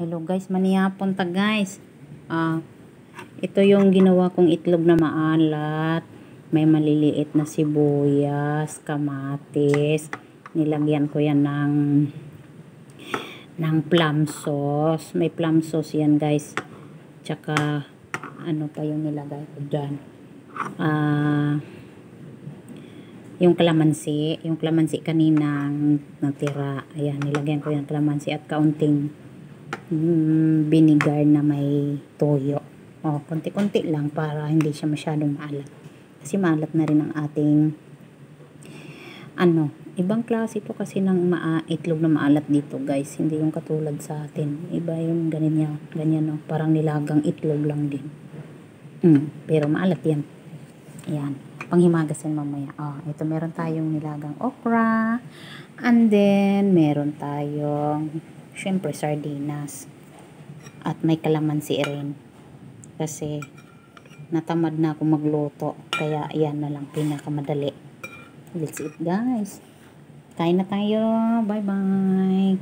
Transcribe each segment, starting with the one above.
Hello guys, manihapon ta guys. Ito yung ginawa kong itlog na maalat. May maliliit na sibuyas, kamatis. Nilagyan ko yan ng plum sauce. May plum sauce yan guys. Tsaka ano pa yung nilagay ko dyan. Yung kalamansi kaninang natira. Ayan, nilagyan ko yung kalamansi at kaunting vinegar na may toyo. Konti-konti lang para hindi siya masyadong maalat. Kasi maalat na rin ang ating ibang klase to kasi ng itlog na maalat dito guys. Hindi yung katulad sa atin. Iba yung ganyan parang nilagang itlog lang din. Pero maalat yan. Ayan. Panghimagas yan mamaya. Ito meron tayong nilagang okra. And then meron tayong syempre sardinas. At may kalamansi rin. Kasi natamad na ako magluto. Kaya yan na lang pinakamadali. Let's eat guys. Kain na tayo. Bye bye.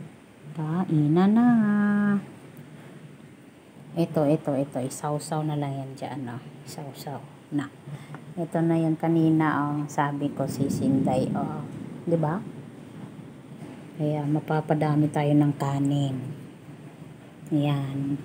Kain na na. Ito. Isaw-saw na lang yan dyan. Isaw-saw na. Ito na yan kanina. Sabi ko sisinday. Diba? Kaya mapapadami tayo ng kanin. Ayan.